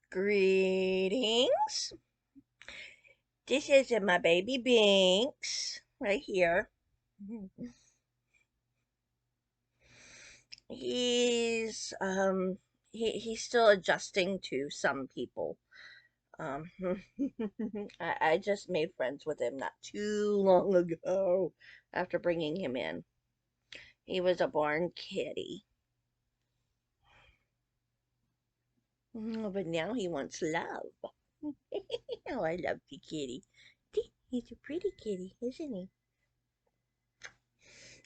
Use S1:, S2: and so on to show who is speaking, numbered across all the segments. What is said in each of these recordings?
S1: Greetings. This is my baby Binks right here. He's he's still adjusting to some people. Um I just made friends with him not too long ago after bringing him in. He was a born kitty. But now he wants love. Oh, I love the kitty. He's a pretty kitty, isn't he?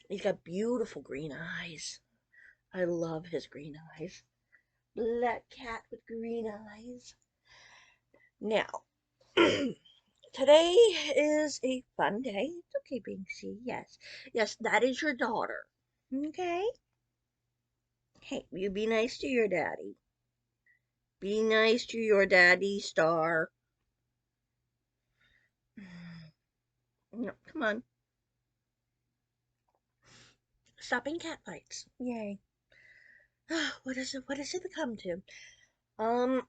S1: He's got beautiful green eyes. I love his green eyes. Black cat with green eyes. Now, today is a fun day. It's okay, Binksy. Yes. Yes, that is your daughter. Okay? Hey, you be nice to your daddy. Be nice to your daddy, Star. No, come on. Stopping cat fights. Yay. What is it come to? Um,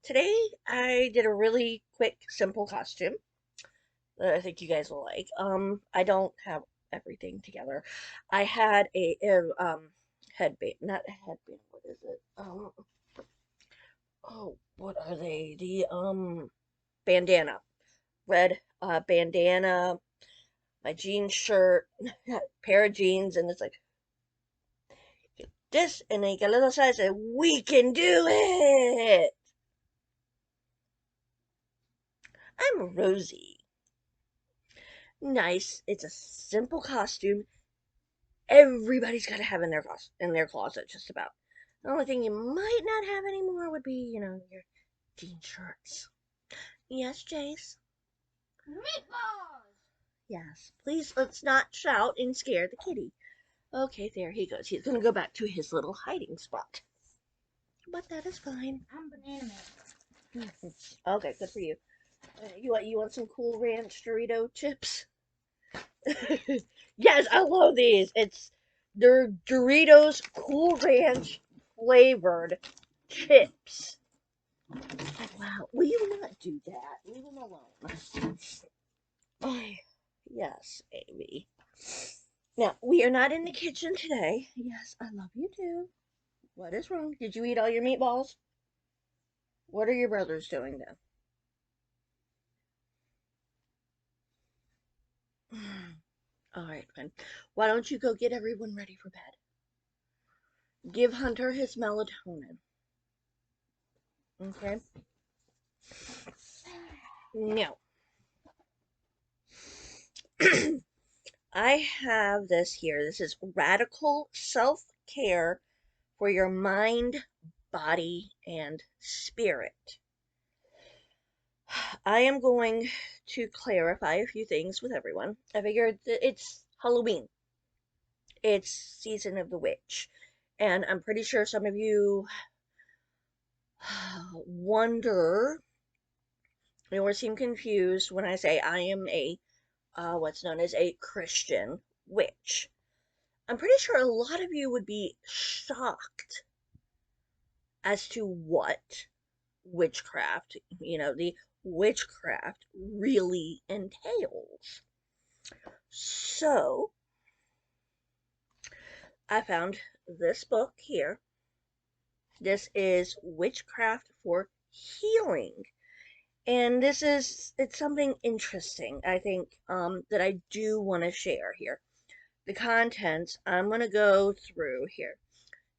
S1: today I did a really quick, simple costume that I think you guys will like. I don't have everything together. I had a headband, not a headband. What is it? Oh, what are they? The bandana, red bandana, my jean shirt, pair of jeans, and it's like this, and they got a little size, and we can do it. I'm Rosie. Nice. It's a simple costume everybody's got to have in their closet, just about. The only thing you might not have anymore would be, your jean shirts. Yes, Jace.
S2: Meatballs!
S1: Yes. Please, let's not shout and scare the kitty. Okay, there he goes. He's gonna go back to his little hiding spot. But that is fine.
S2: I'm Banana Man.
S1: Okay, good for you. You want some Cool Ranch Dorito chips? Yes, I love these. They're Doritos Cool Ranch flavored chips. Wow, will you not do that? Leave him alone. Oh, yes, Amy. Now, we are not in the kitchen today. Yes, I love you too. What is wrong? Did you eat all your meatballs? What are your brothers doing then? All right, fine. Why don't you go get everyone ready for bed? Give Hunter his melatonin. Okay? Now, I have this here. This is radical self care for your mind, body, and spirit. I am going to clarify a few things with everyone. I figured that it's Halloween. It's season of the witch. And I'm pretty sure some of you wonder or seem confused when I say I am a what's known as a Christian witch. I'm pretty sure a lot of you would be shocked as to what witchcraft, the witchcraft really entails. So, I found this book here. This is Witchcraft for Healing. And it's something interesting, I think, that I do want to share here. The contents, I'm going to go through here.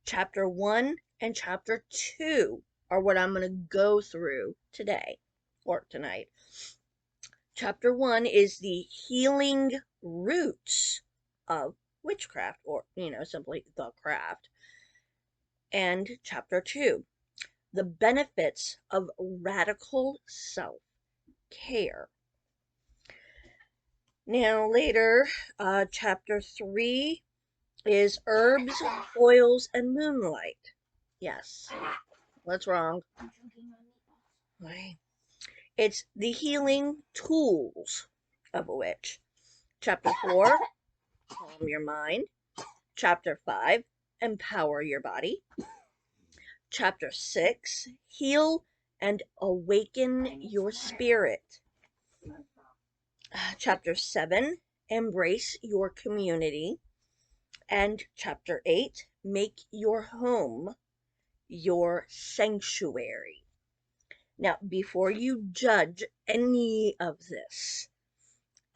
S1: Chapter 1 and Chapter 2 are what I'm going to go through today or tonight. Chapter 1 is the healing roots of witchcraft, or, simply the craft. And Chapter 2, the benefits of radical self care. Now, later, Chapter 3 is herbs, oils, and moonlight. Yes. What's wrong?
S2: I'm choking on meatballs.
S1: Right. It's the healing tools of a witch. Chapter 4, calm your mind. Chapter 5, empower your body. Chapter 6, Heal and Awaken Your Spirit. Chapter 7, Embrace Your Community. And Chapter 8, Make Your Home Your Sanctuary. Now, before you judge any of this,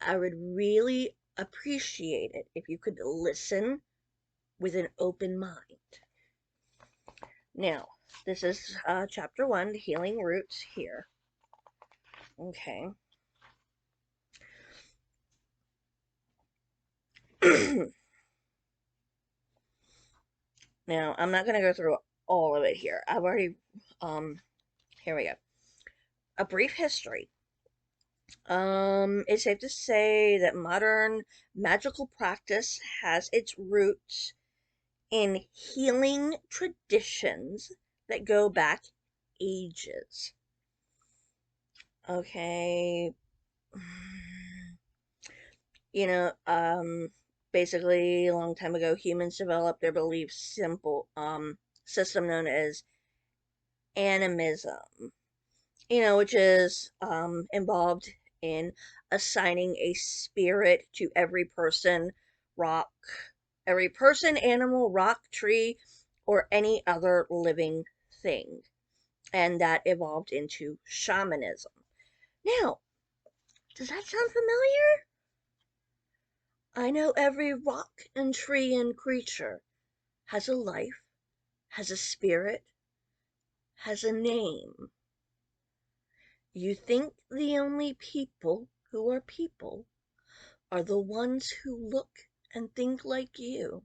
S1: I would really appreciate it if you could listen with an open mind. Now, this is Chapter 1, the Healing Roots here. Okay. Now, I'm not going to go through all of it here. I've already, here we go. A brief history. It's safe to say that modern magical practice has its roots in healing traditions that go back ages. Okay. You know, basically a long time ago humans developed their belief system known as animism, which is involved in assigning a spirit to every person, animal, rock, tree, or any other living thing. And that evolved into shamanism. Now, does that sound familiar? I know every rock and tree and creature has a life, has a spirit, has a name. You think the only people who are people are the ones who look and think like you.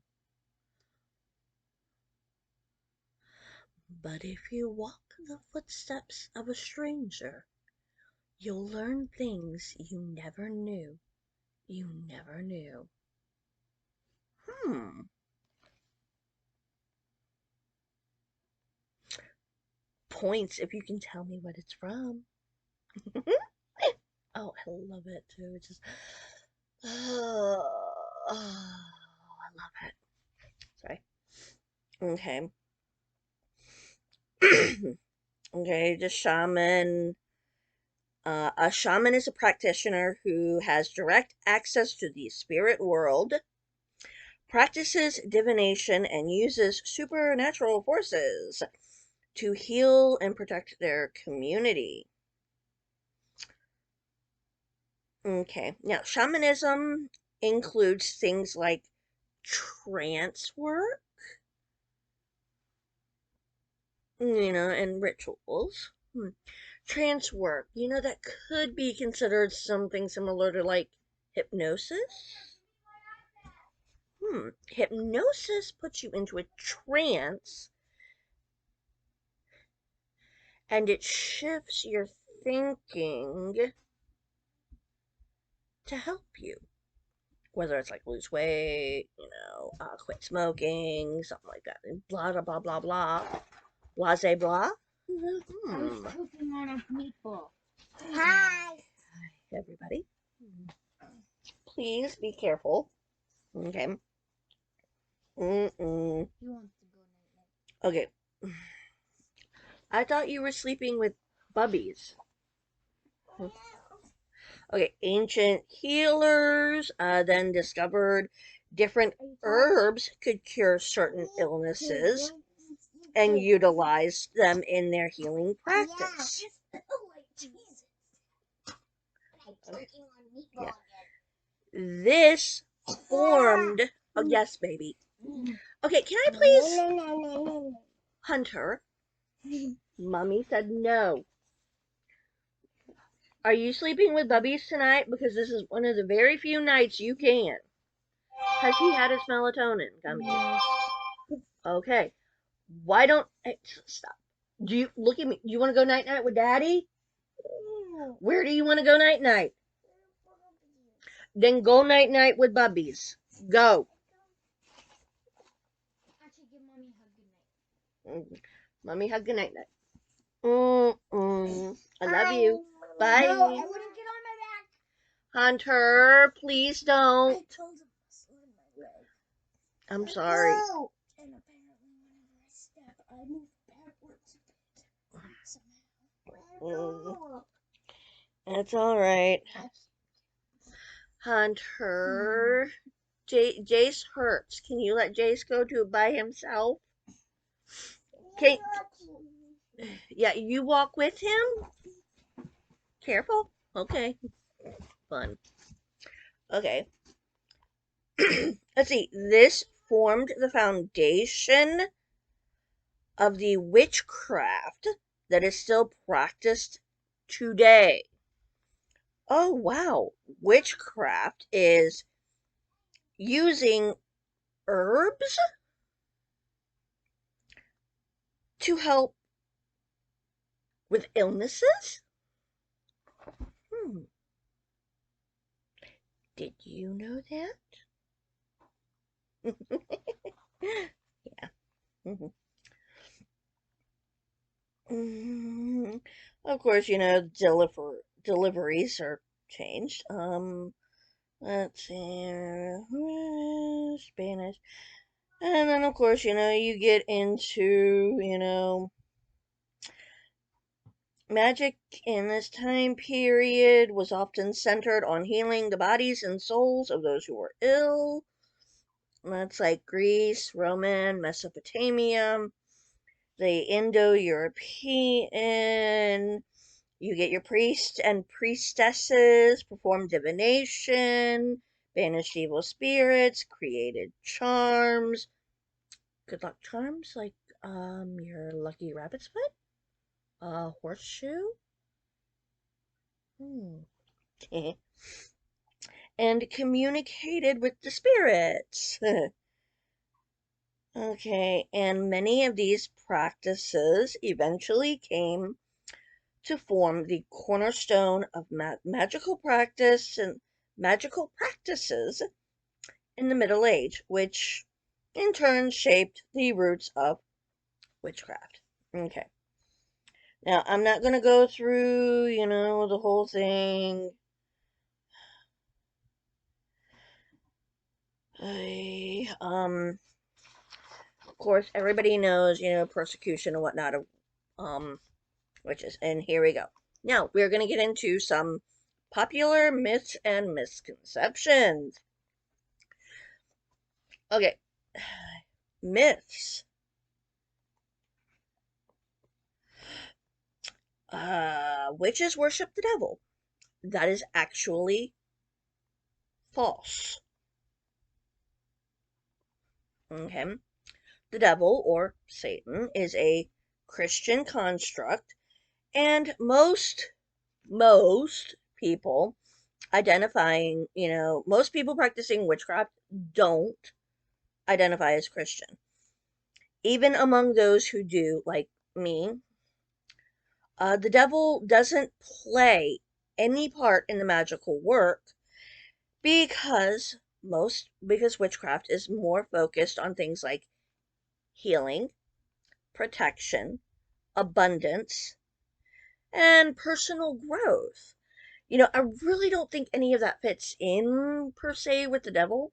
S1: But if you walk the footsteps of a stranger, you'll learn things you never knew. You never knew. Points if you can tell me what it's from. Oh, I love it too. It's just, I love it. Sorry. Okay. Okay, the shaman. A shaman is a practitioner who has direct access to the spirit world, practices divination, and uses supernatural forces to heal and protect their community. Okay, now shamanism includes things like trance work, and rituals. Trance work, that could be considered something similar to like hypnosis. Hypnosis puts you into a trance and it shifts your thinking to help you. Whether it's like lose weight, quit smoking, something like that. And blah, blah, blah, blah, blah. Blase, blah.
S2: I was cooking on a meatball. Hi.
S1: Hi, everybody. Please be careful. Okay.
S2: He wants to go night-night.
S1: Okay. I thought you were sleeping with bubbies. Okay, ancient healers then discovered different herbs could cure certain illnesses and utilized them in their healing practice. Yeah. This formed. Oh, yes, baby. Okay, can I please? Hunter. Mommy said no. Are you sleeping with bubbies tonight? Because this is one of the very few nights you can. Has he had his melatonin? Come here. Okay. Why don't... Hey, stop. Do you... Look at me. You want to go night-night with Daddy? Where do you want to go night-night? Then go night-night with bubbies. Go.
S2: Actually, give Mommy a hug goodnight.
S1: Mommy hug good night-night. I love you. Bye.
S2: No, I wouldn't get on my back.
S1: Hunter, please don't.
S2: I told him to slide my leg.
S1: I'm sorry.
S2: No. And apparently whenever I step, I move backwards.
S1: That's all right. Hunter. Jace hurts. Can you let Jace go to by himself? Okay. Yeah, you walk with him? Careful. Okay. Fun. Okay. Let's see. This formed the foundation of the witchcraft that is still practiced today. Oh, wow. Witchcraft is using herbs to help with illnesses? Hmm. Did you know that? Yeah. Of course, deliveries are changed. Let's see, Spanish. And then, of course, you get into, magic in this time period was often centered on healing the bodies and souls of those who were ill. That's like Greece, Roman, Mesopotamia, the Indo-European. You get your priests and priestesses, perform divination, banished evil spirits, created charms. Good luck charms, like your lucky rabbit's foot? Horseshoe? Hmm. And communicated with the spirits. Okay, and many of these practices eventually came to form the cornerstone of magical practices in the Middle Age, which in turn shaped the roots of witchcraft. Okay. Now, I'm not going to go through, the whole thing. Of course, everybody knows, persecution and whatnot of, witches. And here we go. Now, we're going to get into some popular myths and misconceptions. Okay. Myths. Witches worship the devil. That is actually false. Okay. The devil, or Satan, is a Christian construct, and most people most people practicing witchcraft don't identify as Christian. Even among those who do, like me, the devil doesn't play any part in the magical work because witchcraft is more focused on things like healing, protection, abundance, and personal growth. I really don't think any of that fits in per se with the devil.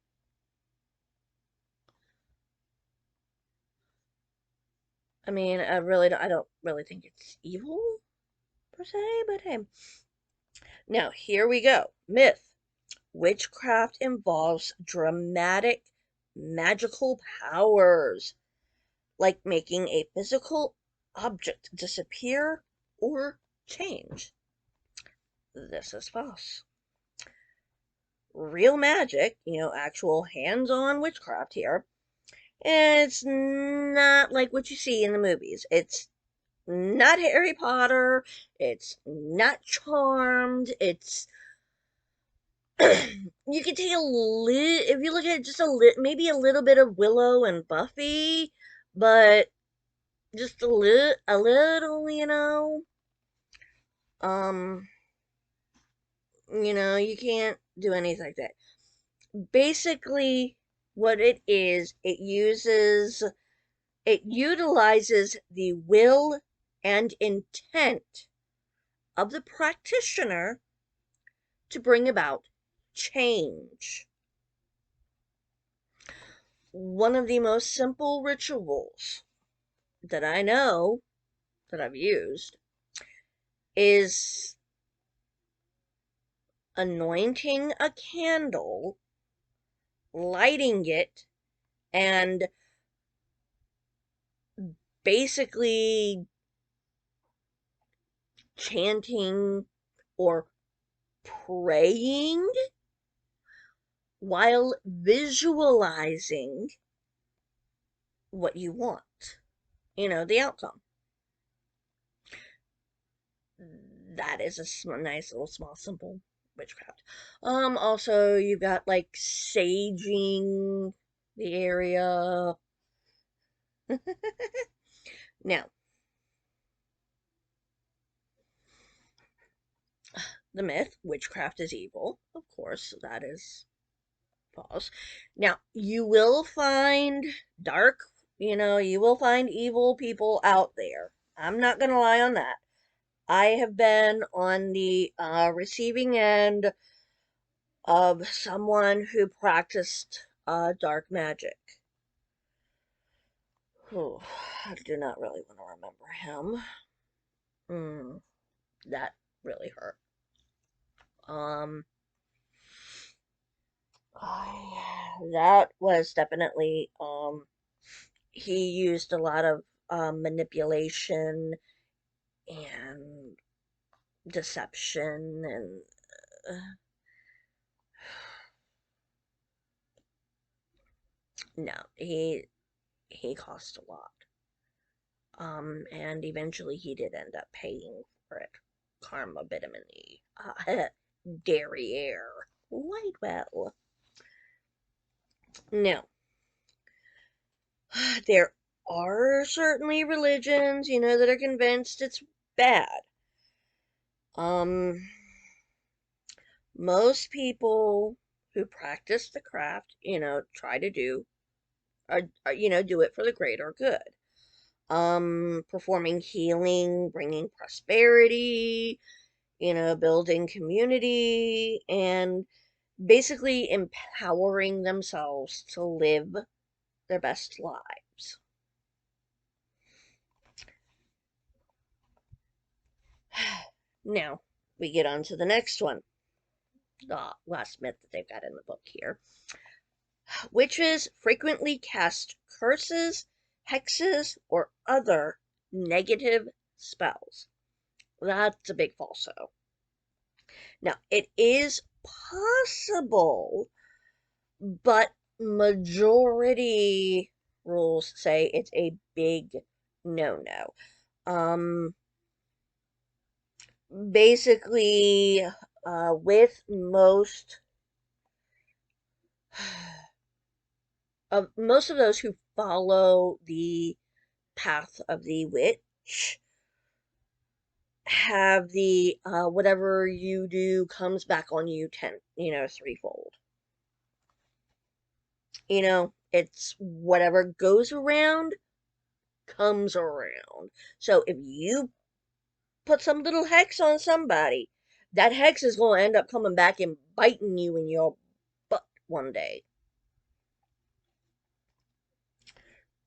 S1: I mean, I don't really think it's evil per se, but hey. Now, here we go. Myth. Witchcraft involves dramatic magical powers, like making a physical object disappear or change. This is false. Real magic, actual hands-on witchcraft here, it's not like what you see in the movies. It's not Harry Potter. It's not Charmed. It's you can take a little, if you look at it, just maybe a little bit of Willow and Buffy, but just a little, um, you can't do anything like that. Basically, what it is, it utilizes the will and intent of the practitioner to bring about change. One of the most simple rituals that I know that I've used is anointing a candle, lighting it, and basically chanting or praying while visualizing what you want, the outcome. That is a nice little small simple witchcraft. Also you've got like saging the area. Now, the myth, witchcraft is evil. Of course, that is false. Now, you will find dark, you will find evil people out there. I'm not going to lie on that. I have been on the receiving end of someone who practiced dark magic. Whew, I do not really want to remember him. That really hurt. Um, that was definitely he used a lot of manipulation and deception and no, he cost a lot. And eventually he did end up paying for it. Karma bit him in the derriere quite well. Now, there are certainly religions, that are convinced it's bad. Most people who practice the craft, try to do, do it for the greater good. Performing healing, bringing prosperity, building community, and basically empowering themselves to live their best lives. Now, we get on to the next one. The last myth that they've got in the book here. Witches frequently cast curses, hexes, or other negative spells. That's a big falso. Now, it is possible, but majority rules say it's a big no-no. Basically, with most of those who follow the path of the witch have the whatever you do comes back on you threefold. It's whatever goes around comes around. So if you put some little hex on somebody, that hex is going to end up coming back and biting you in your butt one day.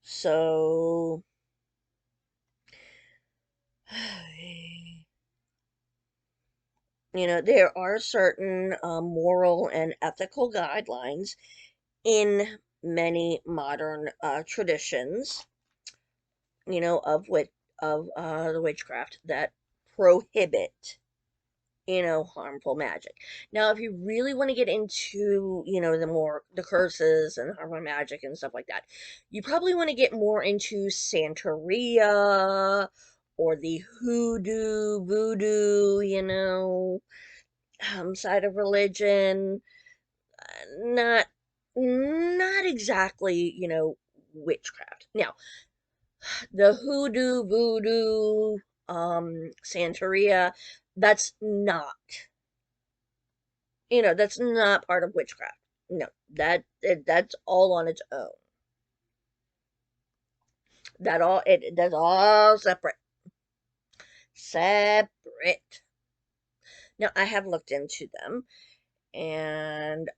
S1: So there are certain moral and ethical guidelines in many modern traditions, of the witchcraft that prohibit, harmful magic. Now, if you really want to get into, the curses and harmful magic and stuff like that, you probably want to get more into Santeria or the hoodoo, voodoo, side of religion. Not, not exactly, witchcraft. Now, the hoodoo, voodoo, Santeria, that's not, that's not part of witchcraft. No, that's all on its own. That's all separate. Separate. Now, I have looked into them, and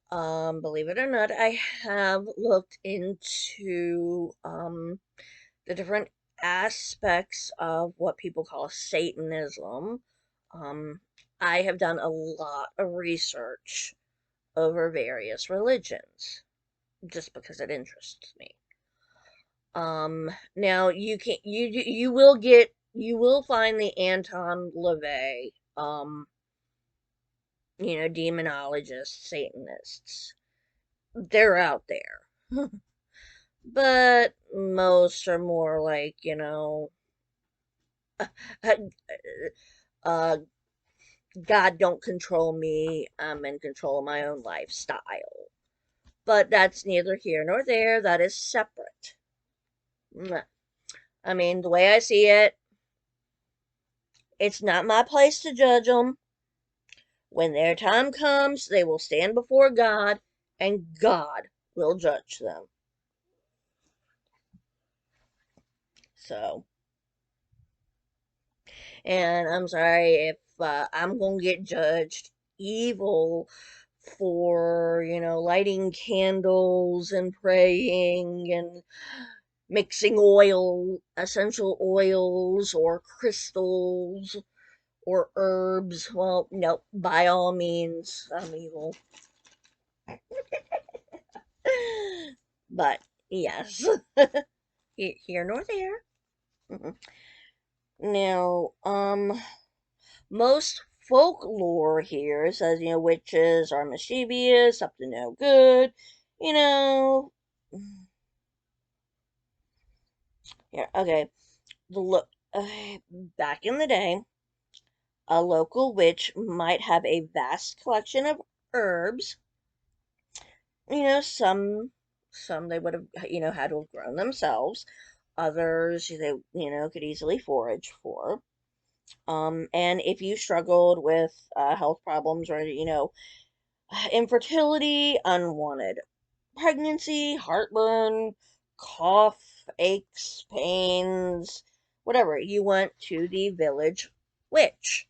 S1: believe it or not, I have looked into the different aspects of what people call Satanism. Um, I have done a lot of research over various religions just because it interests me. Now you will find the Anton LaVey, demonologists, Satanists. They're out there. But most are more like, uh, God don't control me, I'm in control of my own lifestyle. But that's neither here nor there, that is separate. I mean, the way I see it, it's not my place to judge them. When their time comes, they will stand before God, and God will judge them. So, and I'm sorry if I'm going to get judged evil for, lighting candles and praying and mixing essential oils or crystals or herbs. Well, no, by all means, I'm evil. But, yes, here nor there. Now, most folklore here says, witches are mischievous, up to no good, you know. Yeah, okay. The look back in the day, a local witch might have a vast collection of herbs. Some they would have, had to have grown themselves. Others they, could easily forage for. And if you struggled with health problems or, infertility, unwanted pregnancy, heartburn, cough, aches, pains, whatever, you went to the village witch,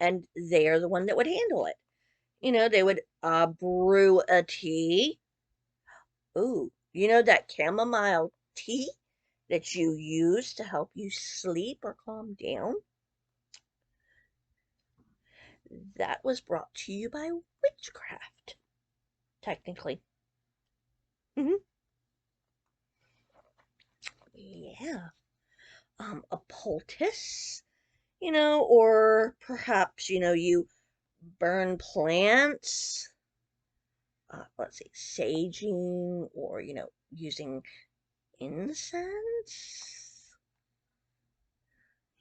S1: and they're the one that would handle it. They would brew a tea. Ooh, that chamomile tea that you use to help you sleep or calm down? That was brought to you by witchcraft, technically. Hmm. Yeah. A poultice, or perhaps, you burn plants, let's see, saging, or, using incense,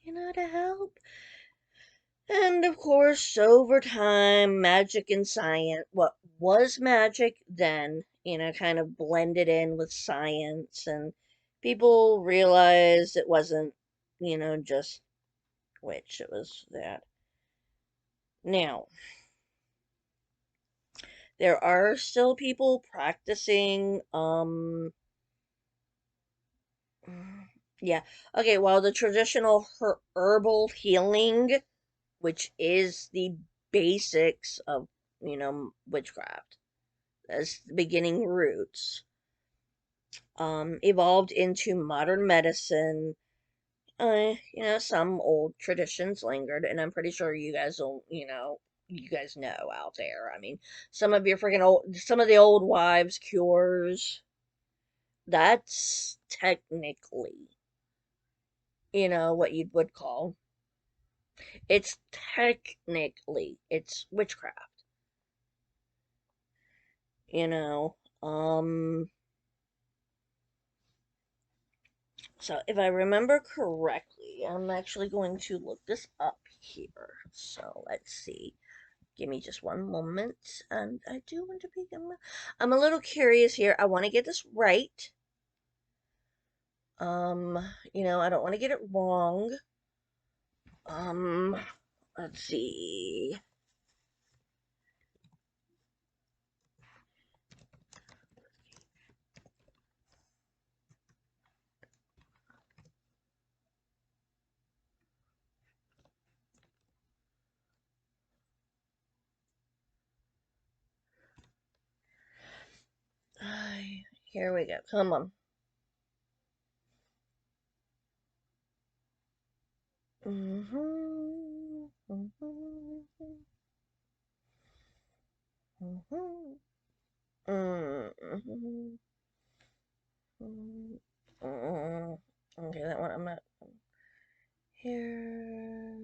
S1: to help. And of course, over time, magic and science, what was magic then, kind of blended in with science, and people realized it wasn't, just witch, it was that. Now, there are still people practicing, yeah, okay, well, the traditional herbal healing, which is the basics of, witchcraft, as the beginning roots, evolved into modern medicine. Some old traditions lingered, and I'm pretty sure you guys will, you guys know out there. I mean, some of the old wives' cures, that's technically, what you would call, it's witchcraft, you know. So if I remember correctly, I'm actually going to look this up here. So let's see. Give me just one moment. And I do want to be, I'm a little curious here. I want to get this right. I don't want to get it wrong. Um, let's see. Here we go. Come on. Okay, that one I'm not. Hear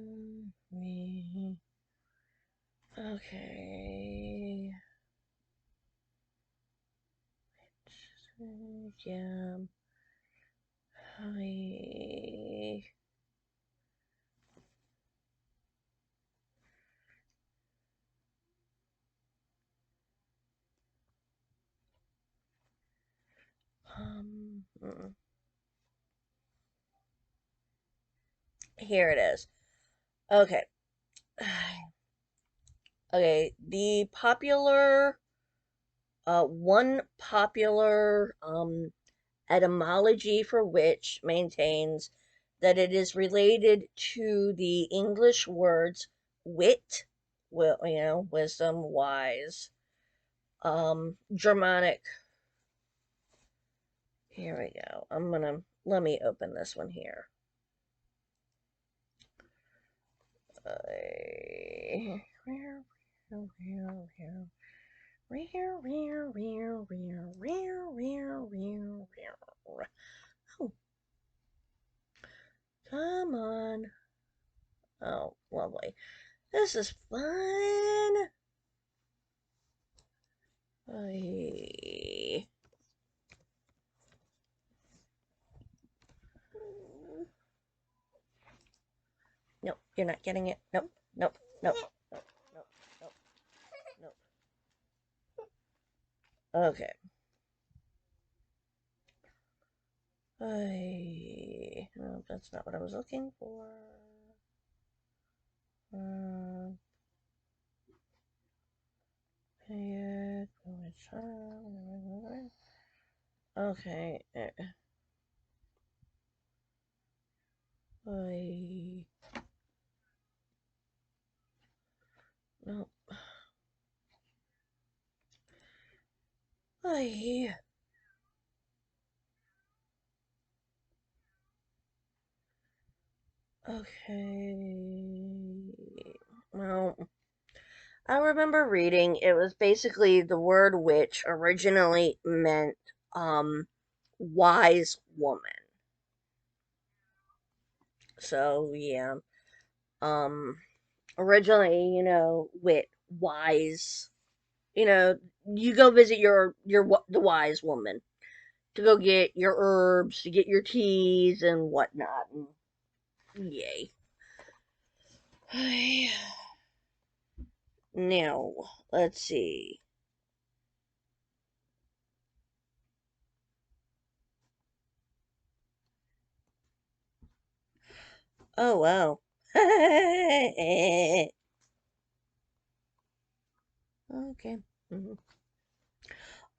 S1: me. Okay. Yeah. Hi. Here it is. Okay. Okay, the popular, one popular, etymology for witch maintains that it is related to the English words wit, well, wisdom, wise, Germanic. Here we go. Let me open this one here. Oh, come on. Oh, lovely. This is fun. Ay. Nope, you're not getting it. Nope, nope, nope, nope, nope, nope, nope. Okay. No, that's not what I was looking for. Okay. No. Okay. Well, I remember reading it was basically the word witch originally meant wise woman. So yeah. Um originally, wit, wise. You go visit your the wise woman to go get your herbs, to get your teas and whatnot. And yay. Now, let's see. Oh wow. Okay. Mhm.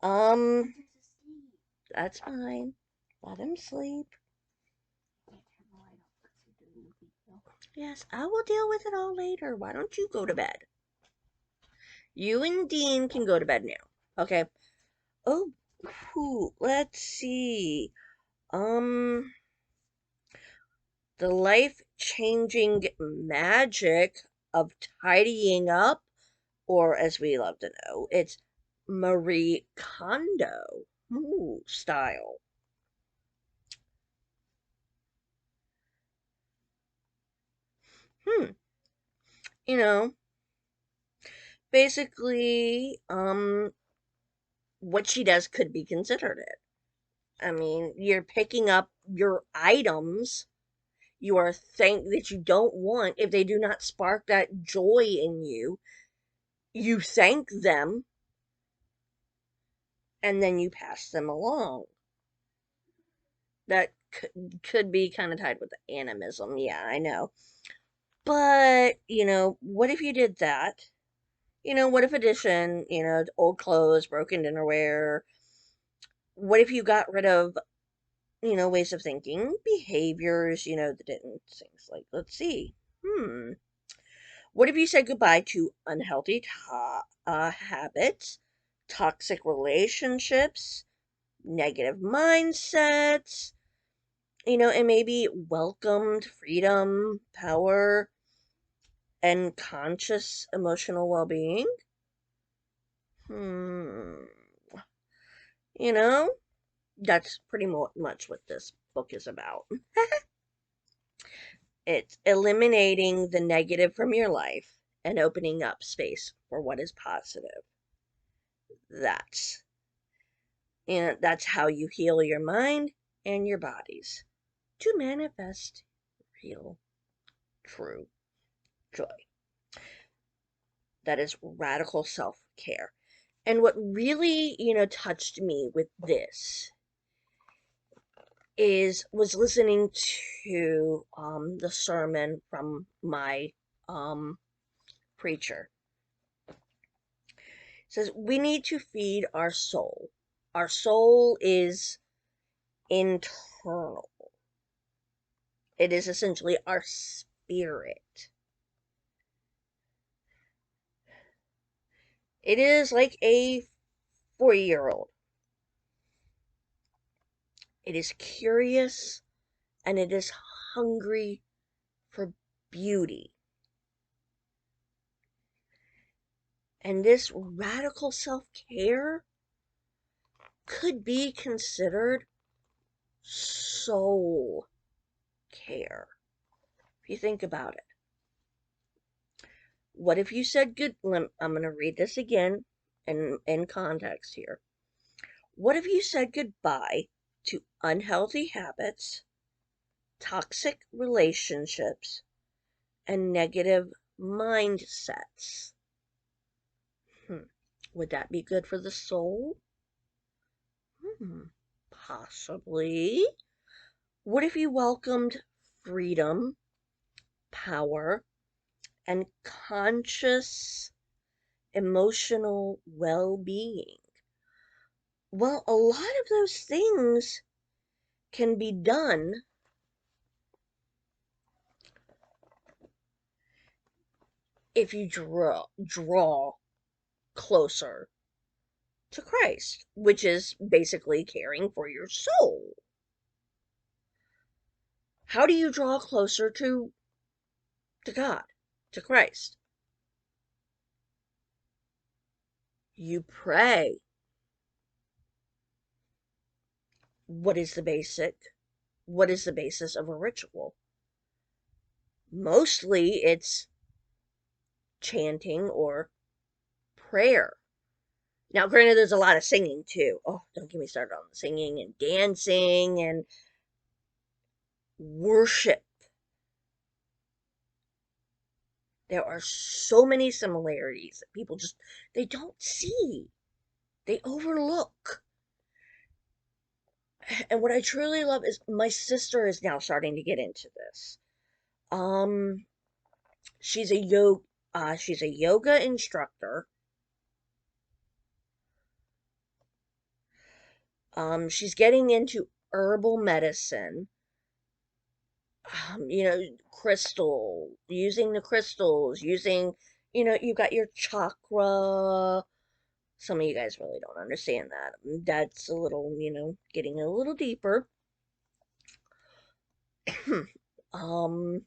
S1: Um, that's fine. Let him sleep. Yes, I will deal with it all later. Why don't you go to bed? You and Dean can go to bed now. Okay. Oh, let's see. Um, the life-changing magic of tidying up, or as we love to know, it's Marie Kondo style. Hmm. You know, basically, what she does could be considered it. I mean, you're picking up your items you are thank that you don't want if they do not spark that joy in you. You thank them and then you pass them along. That could be kind of tied with the animism. Yeah, I know. But, what if you did that? What if addition, old clothes, broken dinnerware? What if you got rid of, ways of thinking, behaviors, that didn't, things like, let's see. What if you said goodbye to unhealthy habits, toxic relationships, negative mindsets, and maybe welcomed freedom, power, and conscious emotional well-being. Hmm. You know, that's pretty much what this book is about. It's eliminating the negative from your life and opening up space for what is positive. That's that's how you heal your mind and your bodies to manifest real, true joy. That is radical self-care. And what really, touched me with this was listening to the sermon from my preacher. It says we need to feed our soul. Our soul is internal. It is essentially our spirit. It is like a 4-year-old. It is curious and it is hungry for beauty. And this radical self-care could be considered soul care. If you think about it. What if you said good? I'm going to read this again in context here. What if you said goodbye to unhealthy habits, toxic relationships, and negative mindsets? Would that be good for the soul? Possibly. What if you welcomed freedom, power, and conscious emotional well-being? Well, a lot of those things can be done if you draw closer to Christ, which is basically caring for your soul. How do you draw closer to God, to Christ? You pray. What is the basis of a ritual? Mostly it's chanting or prayer. Now, granted, there's a lot of singing too. Oh, don't get me started on the singing and dancing and worship. There are so many similarities that people they don't see. They overlook. And what I truly love is my sister is now starting to get into this. Um, she's a yoga instructor. She's getting into herbal medicine. Using the crystals, you've got your chakra. Some of you guys really don't understand that. That's a little, getting a little deeper. um,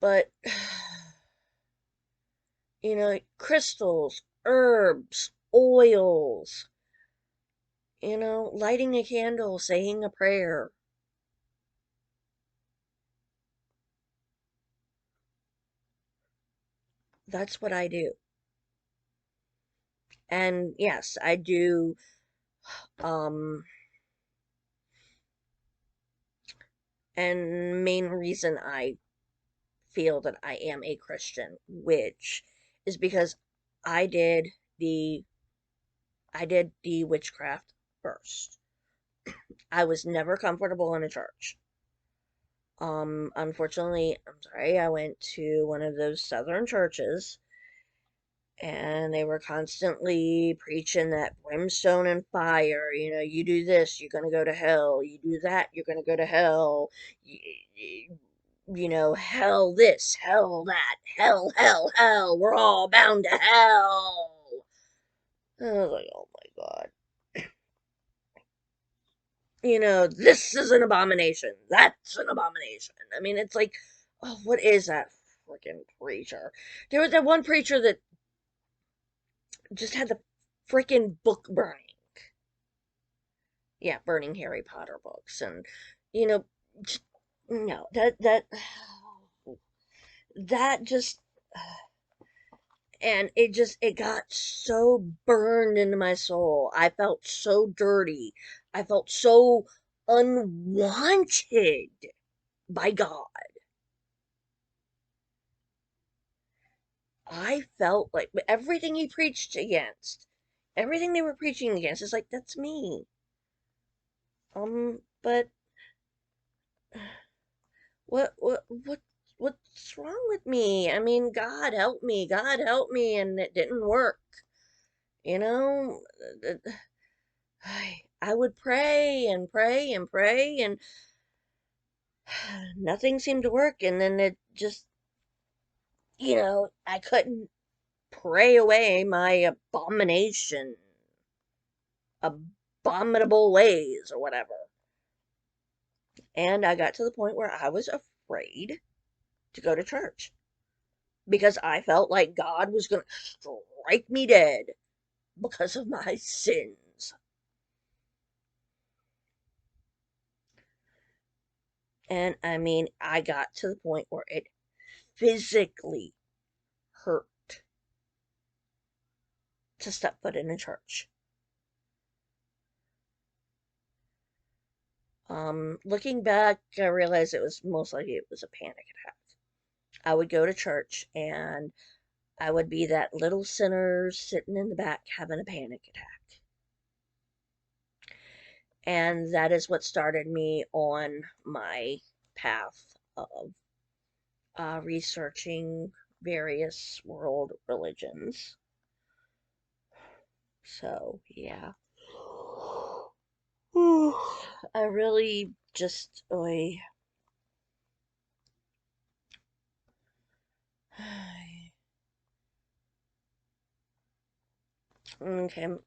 S1: but, crystals, herbs, oils, lighting a candle, saying a prayer. That's what I do. And yes, I do, um, and main reason I feel that I am a Christian, which is because I did the witchcraft first. I was never comfortable in a church. Unfortunately, I'm sorry, I went to one of those southern churches and they were constantly preaching that brimstone and fire. You do this, you're gonna go to hell. You do that, you're gonna go to hell. Hell this, hell that, hell, hell, hell. We're all bound to hell. I was like, oh my god. this is an abomination. That's an abomination. I mean, it's like, oh, what is that freaking preacher? There was that one preacher that just had the freaking book burning. Yeah, burning Harry Potter books. And, you know, just, no, that just, and it got so burned into my soul. I felt so dirty. I felt so unwanted by God. I felt like everything he preached against, everything they were preaching against, is like, that's me. But what's wrong with me? I mean, God help me, and it didn't work. You know, I would pray and pray and pray, and nothing seemed to work. And then it just, I couldn't pray away my abominable ways or whatever. And I got to the point where I was afraid to go to church because I felt like God was going to strike me dead because of my sins. And I mean, I got to the point where it physically hurt to step foot in a church. Looking back, I realized it was most likely it was a panic attack. I would go to church and I would be that little sinner sitting in the back having a panic attack. And that is what started me on my path of researching various world religions. So, yeah. I really just, okay,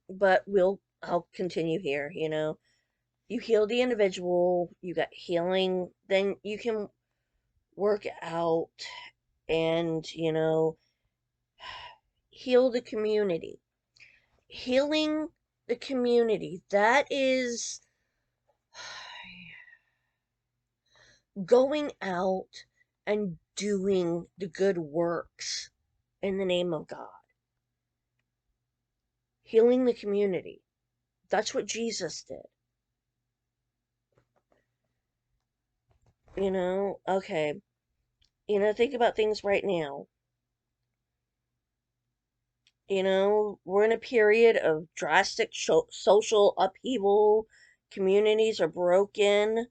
S1: but I'll continue here, You heal the individual, you got healing, then you can work out and, heal the community. Healing the community, that is going out and doing the good works in the name of God. Healing the community. That's what Jesus did. Okay. Think about things right now. We're in a period of drastic social upheaval. Communities are broken.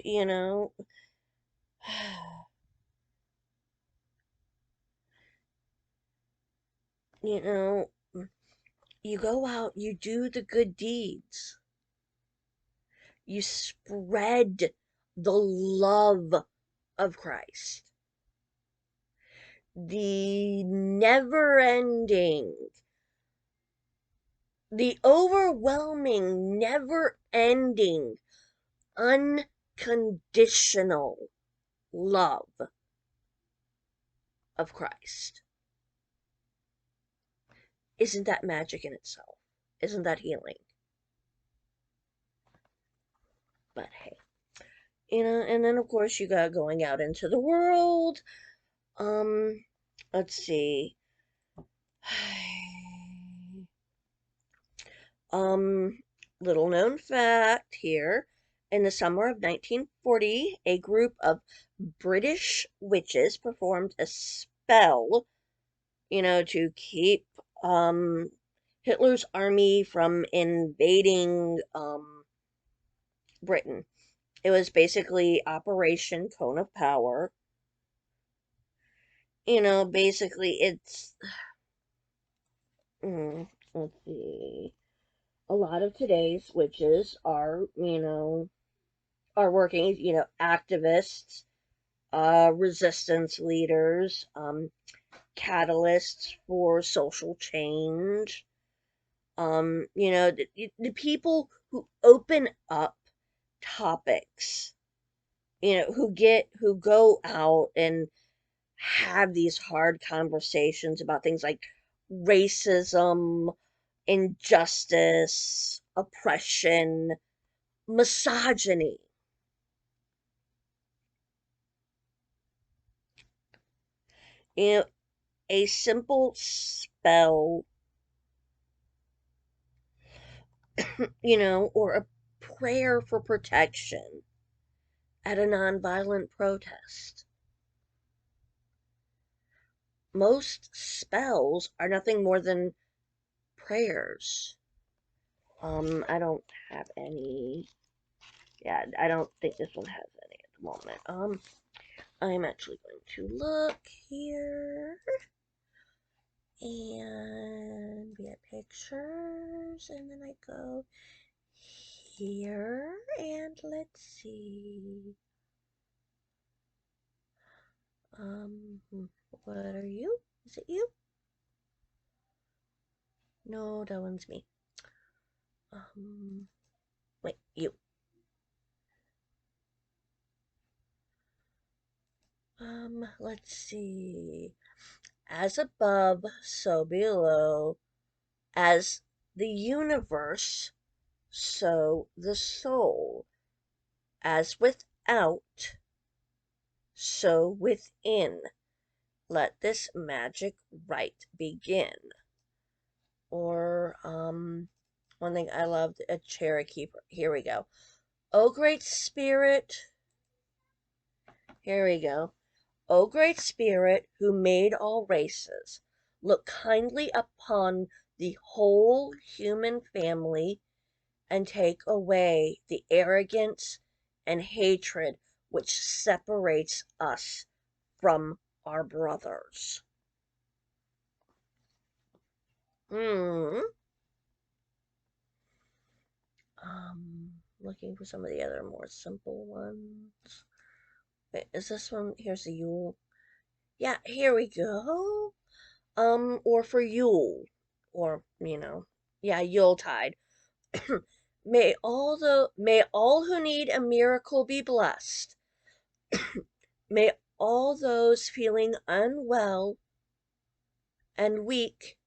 S1: You know, you know, you go out, you do the good deeds. You spread the love of Christ. The never ending, the overwhelming, never ending, unconditional love of Christ. Isn't that magic in itself? Isn't that healing? But hey, and then of course you got going out into the world. Let's see. Little known fact here. In the summer of 1940, a group of British witches performed a spell, to keep Hitler's army from invading Britain. It was basically Operation Cone of Power. Basically let's see. A lot of today's witches are working, activists, resistance leaders, catalysts for social change. The people who open up topics, who go out and have these hard conversations about things like racism, injustice, oppression, misogyny. You know, a simple spell, or a prayer for protection at a nonviolent protest. Most spells are nothing more than prayers. I don't have any. Yeah, I don't think this one has any at the moment. I'm actually going to look here. And we have pictures, and then I go here, and let's see. What are you? Is it you? No, that one's me. Wait, you. Let's see. As above, so below. As the universe, so the soul. As without, so within. Let this magic rite begin. Or, one thing I loved, a Cherokee. Here we go. O great spirit. Here we go. O great spirit, who made all races, look kindly upon the whole human family and take away the arrogance and hatred which separates us from our brothers. Hmm. Looking for some of the other more simple ones. Wait, is this one? Here's the Yule. Yeah, here we go. Or for Yule, or yeah, Yuletide. May all who need a miracle be blessed. May all those feeling unwell and weak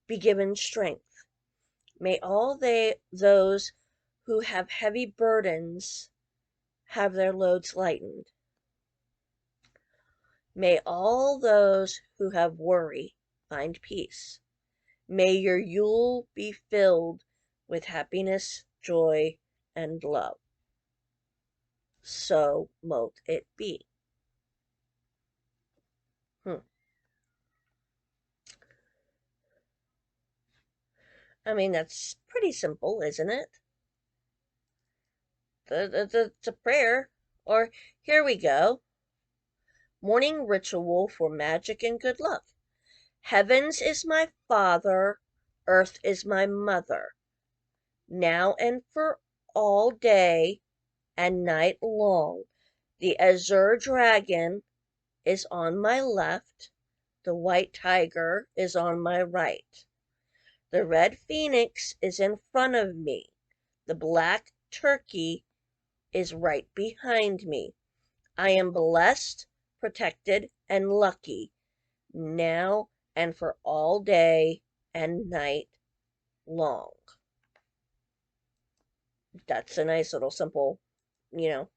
S1: be given strength. May all those who have heavy burdens have their loads lightened. May all those who have worry find peace. May your Yule be filled with happiness, joy, and love. So mote it be. I mean, that's pretty simple, isn't it? It's a prayer. Or here we go. Morning ritual for magic and good luck. Heavens is my father, earth is my mother. Now and for all day and night long, the azure dragon is on my left, the white tiger is on my right. The red phoenix is in front of me, the black turkey is right behind me. I am blessed, protected, and lucky, now and for all day and night long. That's a nice little simple, you know,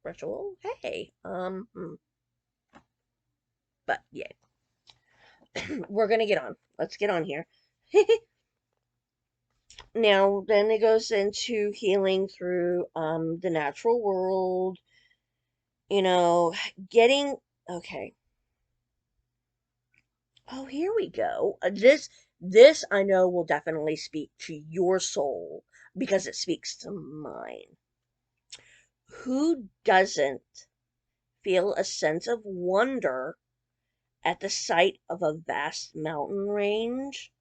S1: ritual. Hey, but yeah, we're gonna get on. Let's get on here. Now, then it goes into healing through the natural world. You know, getting okay. Oh, here we go. This I know will definitely speak to your soul because it speaks to mine. Who doesn't feel a sense of wonder at the sight of a vast mountain range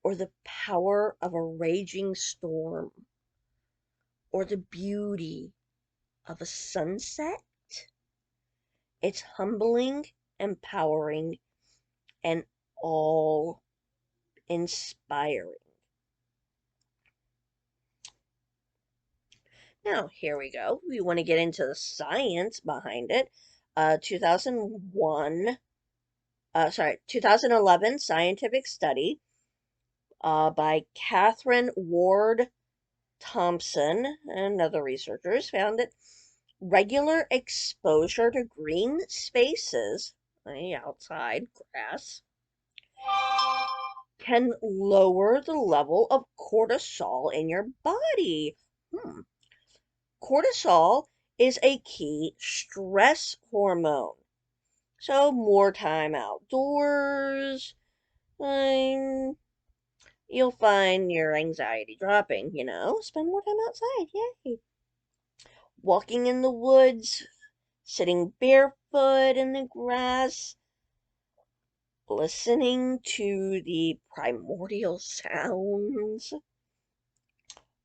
S1: or the power of a raging storm or the beauty of a sunset? It's humbling, empowering, and all inspiring. Now, here we go. We want to get into the science behind it. 2011 scientific study by Catherine Ward Thompson and other researchers found that regular exposure to green spaces on the outside grass can lower the level of cortisol in your body. Cortisol is a key stress hormone. So more time outdoors, you'll find your anxiety dropping, Spend more time outside, yay. Walking in the woods, sitting barefoot in the grass, listening to the primordial sounds,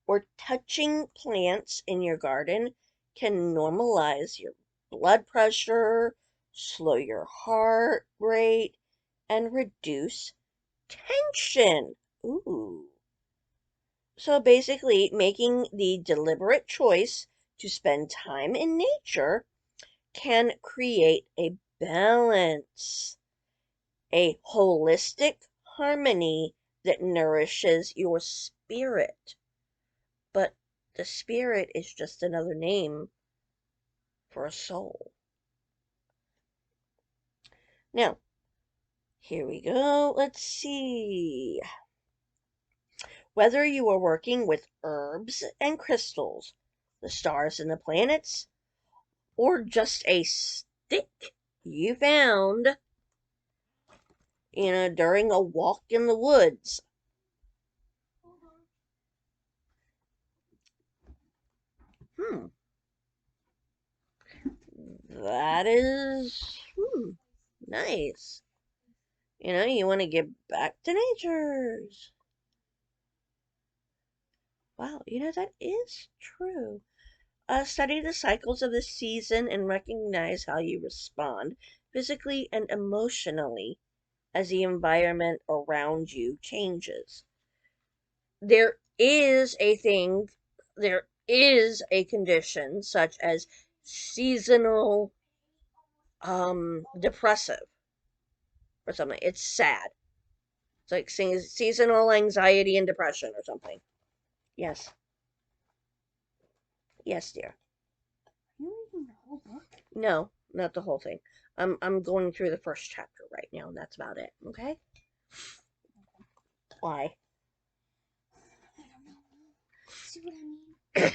S1: or touching plants in your garden can normalize your blood pressure, slow your heart rate, and reduce tension. Ooh. So basically, making the deliberate choice to spend time in nature can create a balance, a holistic harmony that nourishes your spirit. But the spirit is just another name for a soul. Now, here we go. Let's see. Whether you are working with herbs and crystals, the stars and the planets, or just a stick you found, during a walk in the woods. That is nice. You want to get back to nature's. Wow, that is true. Study the cycles of the season and recognize how you respond physically and emotionally as the environment around you changes. There is a condition such as seasonal depressive or something. It's sad. It's like seasonal anxiety and depression or something. Yes. Yes, dear.
S2: You reading the whole book?
S1: No, not the whole thing. I'm going through the first chapter right now, and that's about it. Okay? Why?
S2: I don't know. See what I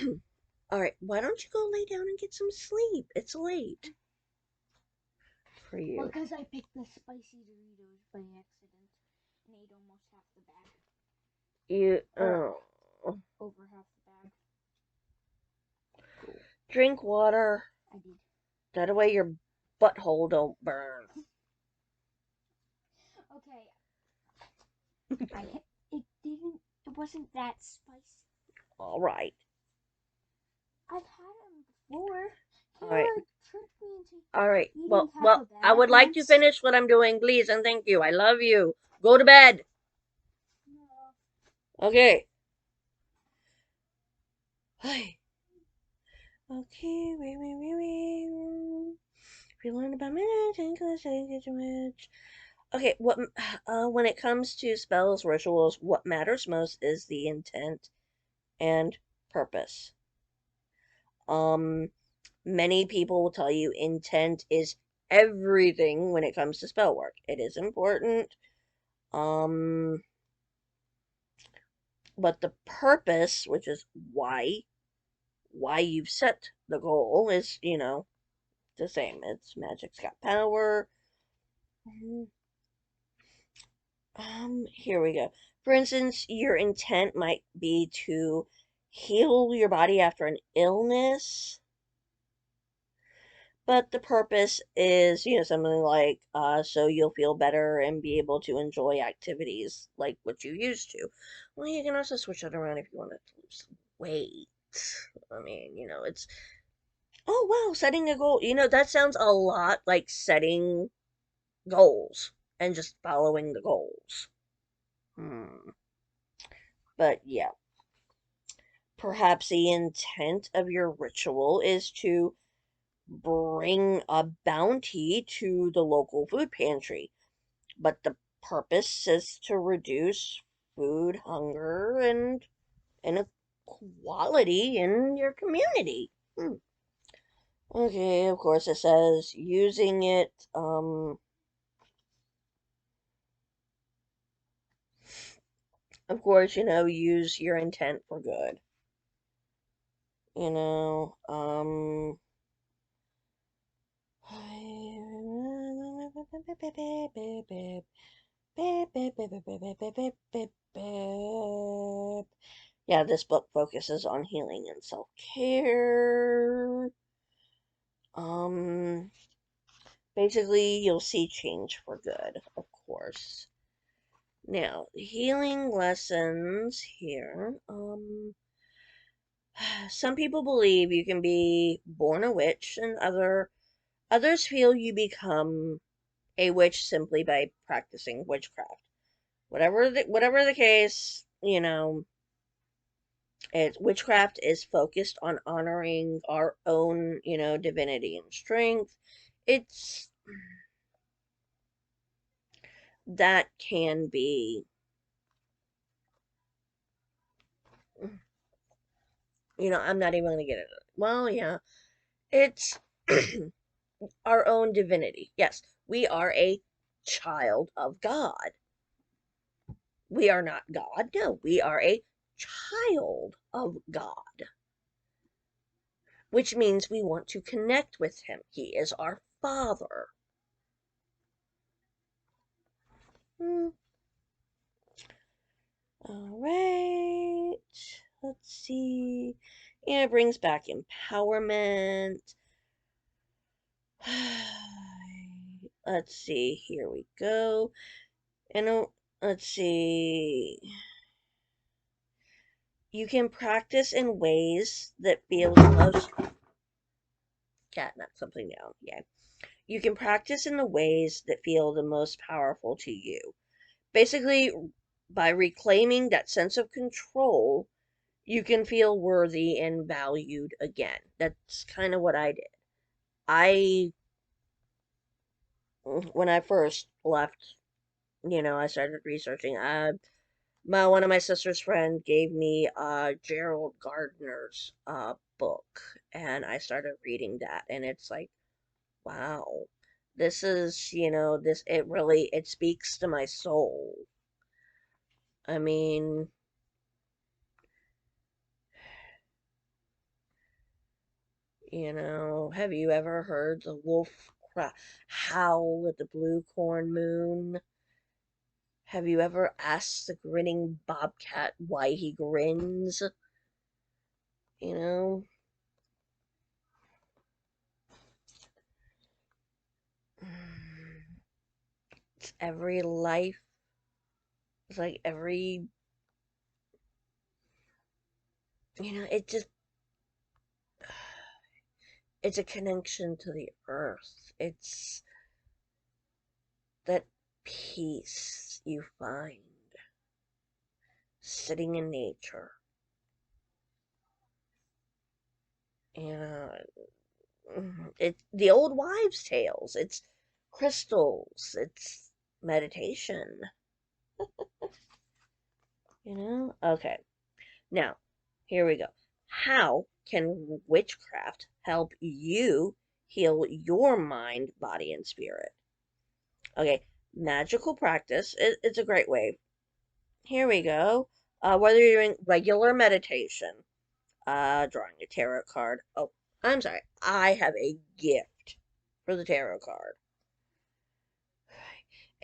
S2: mean?
S1: All right. Why don't you go lay down and get some sleep? It's late for you.
S2: Because I picked the spicy Doritos by accident and ate almost half the bag. Over half the bag.
S1: Drink water.
S2: I did.
S1: That way your butthole don't burn.
S2: Okay. It wasn't that spicy.
S1: All right.
S2: I've had them before.
S1: All right.
S2: Tricked me into
S1: All right.
S2: eating
S1: Well,
S2: half a bag
S1: I would like to
S2: once.
S1: finish what I'm doing, please, and thank you. I love you. Go to bed.
S2: No.
S1: Okay. Hi. Okay. Wait. If you learn about minutes, English, language. Okay. When it comes to spells, rituals, what matters most is the intent and purpose. Many people will tell you intent is everything when it comes to spell work. It is important. But the purpose, which is why you've set the goal, is, the same. It's magic's got power. Here we go. For instance, your intent might be to heal your body after an illness. But the purpose is, something like, so you'll feel better and be able to enjoy activities like what you used to. Well, you can also switch it around if you want to lose weight. I mean, it's, oh wow, setting a goal. That sounds a lot like setting goals and just following the goals. But yeah. Perhaps the intent of your ritual is to bring a bounty to the local food pantry, but the purpose is to reduce food hunger and inequality in your community. Okay, of course it says using it, of course, use your intent for good. You know, yeah, this book focuses on healing and self-care. Um, Basically, you'll see change for good, of course. Now, healing lessons here. Some people believe you can be born a witch, and others feel you become a witch simply by practicing witchcraft. Whatever the case, witchcraft is focused on honoring our own, divinity and strength. It's that can be, I'm not even gonna get it. Well, yeah, it's our own divinity. Yes, we are a child of God. We are not God. No, we are a child of God, which means we want to connect with Him. He is our Father. Hmm. All right. Let's see. And it brings back empowerment. Let's see. Here we go. And let's see. You can practice in ways that feel the most. Cat knocked something down. Yeah. You can practice in the ways that feel the most powerful to you. Basically, by reclaiming that sense of control, you can feel worthy and valued again. That's kind of what I did. I, when I first left, I started researching. One of my sister's friend gave me Gerald Gardner's book, and I started reading that, and it's like, wow, this is, it speaks to my soul. I mean, have you ever heard the wolf howl at the blue corn moon? Have you ever asked the grinning bobcat why he grins? You know? It's every life. It's like every, it just, it's a connection to the earth. It's that peace you find sitting in nature. And it's the old wives' tales. It's crystals. It's meditation. Okay. Now, here we go. How can witchcraft help you heal your mind, body, and spirit? Okay, magical practice. It's a great way. Here we go. Whether you're doing regular meditation, drawing a tarot card. Oh, I'm sorry. I have a gift for the tarot card.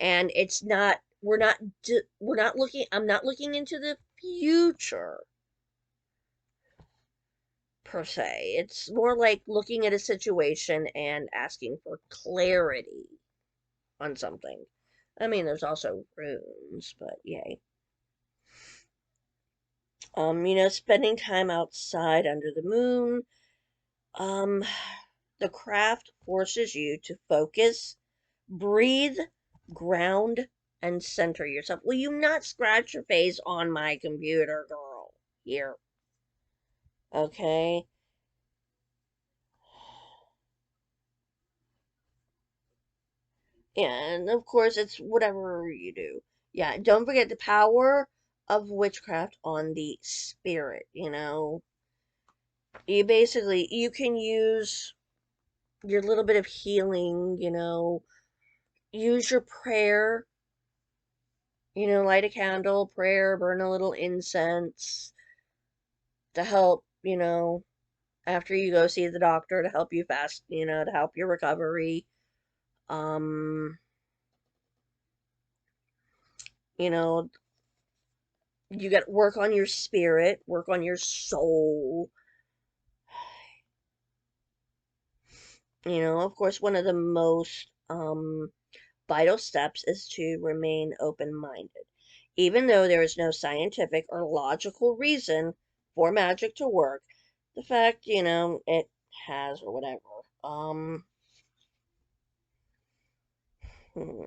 S1: And it's not, we're not looking, I'm not looking into the future per se. It's more like looking at a situation and asking for clarity on something. I mean, there's also runes, but yay. Spending time outside under the moon. Um, the craft forces you to focus, breathe, ground, and center yourself. Will you not scratch your face on my computer, girl? Here. Okay? And of course, it's whatever you do. Yeah, don't forget the power of witchcraft on the spirit, you know. You can use your little bit of healing, you know, use your prayer, you know, light a candle, prayer, burn a little incense to help, you know, after you go see the doctor to help you fast, you know, to help your recovery. Um, you know, you got to work on your spirit, work on your soul. You know, of course, one of the most vital steps is to remain open minded. Even though there is no scientific or logical reason for magic to work, the fact, you know, it has or whatever. Hmm.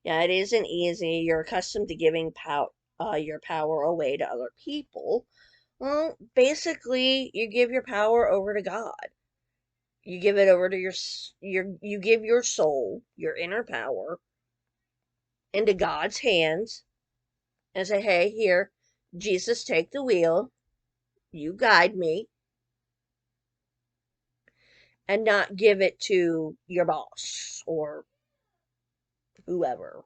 S1: Yeah, it isn't easy. You're accustomed to giving your power away to other people. Well, basically, you give your power over to God. You give it over to you give your soul, your inner power, into God's hands and say, "Hey, here, Jesus, take the wheel. You guide me," and not give it to your boss or whoever.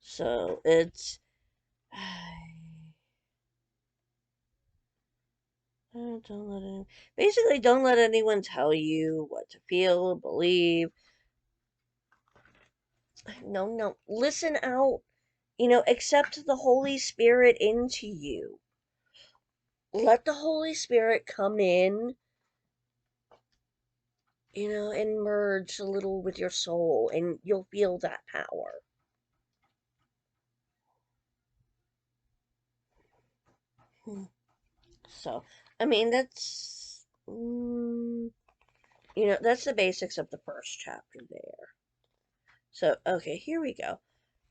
S1: So it's don't let it, basically don't let anyone tell you what to feel, believe. No, no, listen out. You know, accept the Holy Spirit into you. Let the Holy Spirit come in, you know, and merge a little with your soul, and you'll feel that power. Hmm. So, I mean, you know, that's the basics of the first chapter there. So, okay, here we go.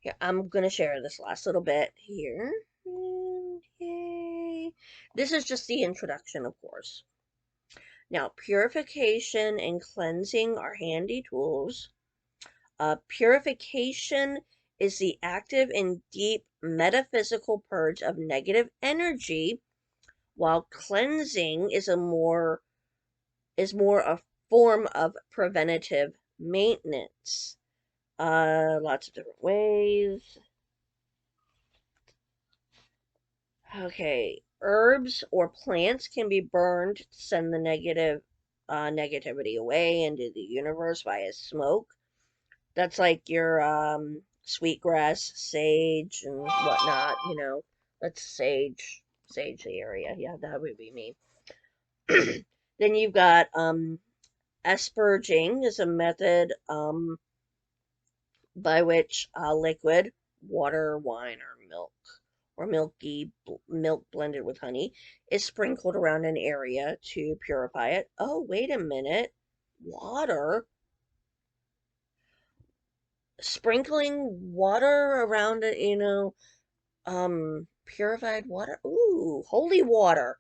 S1: Here, I'm gonna share this last little bit here. And yay. This is just the introduction, of course. Now, purification and cleansing are handy tools. Purification is the active and deep metaphysical purge of negative energy, while cleansing is more a form of preventative maintenance. Lots of different ways. Okay, herbs or plants can be burned to send the negativity away into the universe via smoke. That's like your sweetgrass, sage, and whatnot. You know, that's sage the area. Yeah, that would be me. Then you've got asperging is a method by which liquid, water, wine, or milk, or milk blended with honey, is sprinkled around an area to purify it. Oh, wait a minute. Water? Sprinkling water around it, you know, purified water. Ooh, holy water.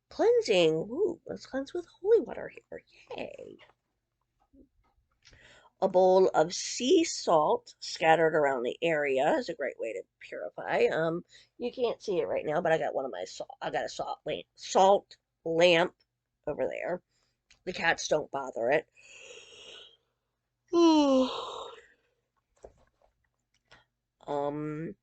S1: Cleansing. Ooh, let's cleanse with holy water here. Yay. A bowl of sea salt scattered around the area is a great way to purify. You can't see it right now, but I got one of my salt. I got a salt lamp over there. The cats don't bother it. um.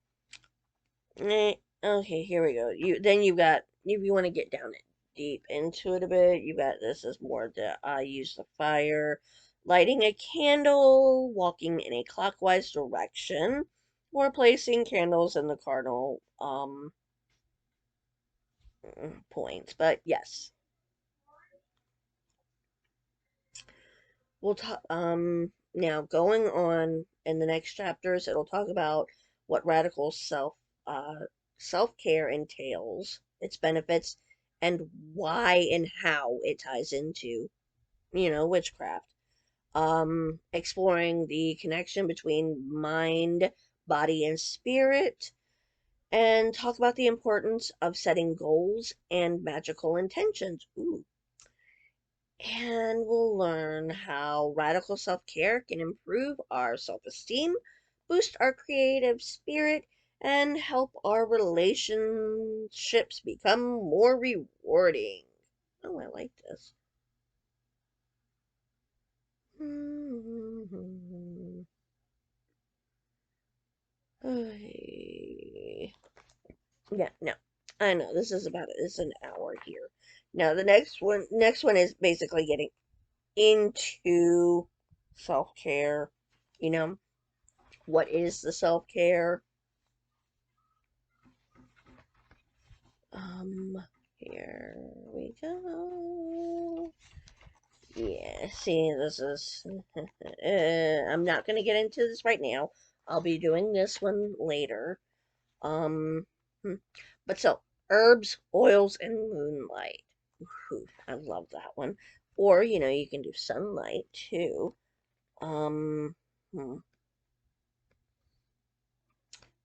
S1: Okay, here we go. You've got if you want to get down it deep into it a bit, you got this is more the use the fire, lighting a candle, walking in a clockwise direction, or placing candles in the cardinal points. But yes, we'll talk. Now going on in the next chapters, it'll talk about what radical self care entails, its benefits, and why and how it ties into, you know, witchcraft. exploring the connection between mind, body, and spirit, and talk about the importance of setting goals and magical intentions. Ooh. And we'll learn how radical self care can improve our self esteem, boost our creative spirit, and help our relationships become more rewarding. Oh, I like this. Yeah, no. I know this is about it's an hour here. Now the next one is basically getting into self-care. You know, what is the self-care? Um, Here we go. Yeah, see, this is. I'm not going to get into this right now. I'll be doing this one later. Um, hmm. but so, herbs, oils, and moonlight. Ooh, I love that one. Or, you can do sunlight too. Um, hmm.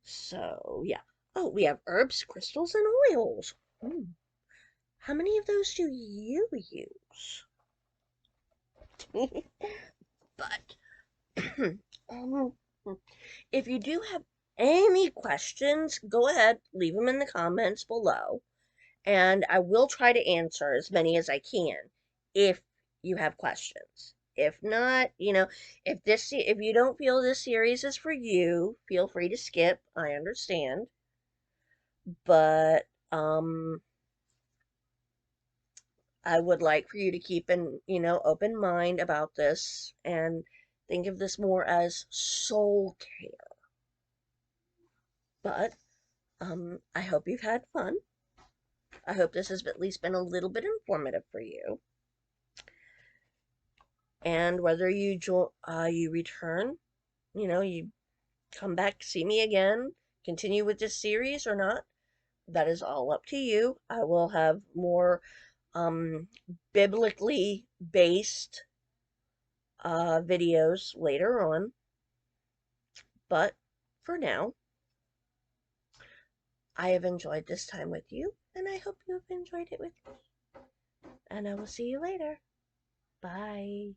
S1: So, yeah. Oh, we have herbs, crystals, and oils. How many of those do you use? But, um, if you do have any questions, go ahead, leave them in the comments below, and I will try to answer as many as I can if you have questions. If not, if you don't feel this series is for you, feel free to skip. I understand. But I would like for you to keep an, open mind about this and think of this more as soul care. But I hope you've had fun. I hope this has at least been a little bit informative for you. And whether you return, you come back, see me again, continue with this series or not, that is all up to you. I will have more um, biblically based videos later on. But for now, I have enjoyed this time with you, and I hope you have enjoyed it with me. And I will see you later. Bye.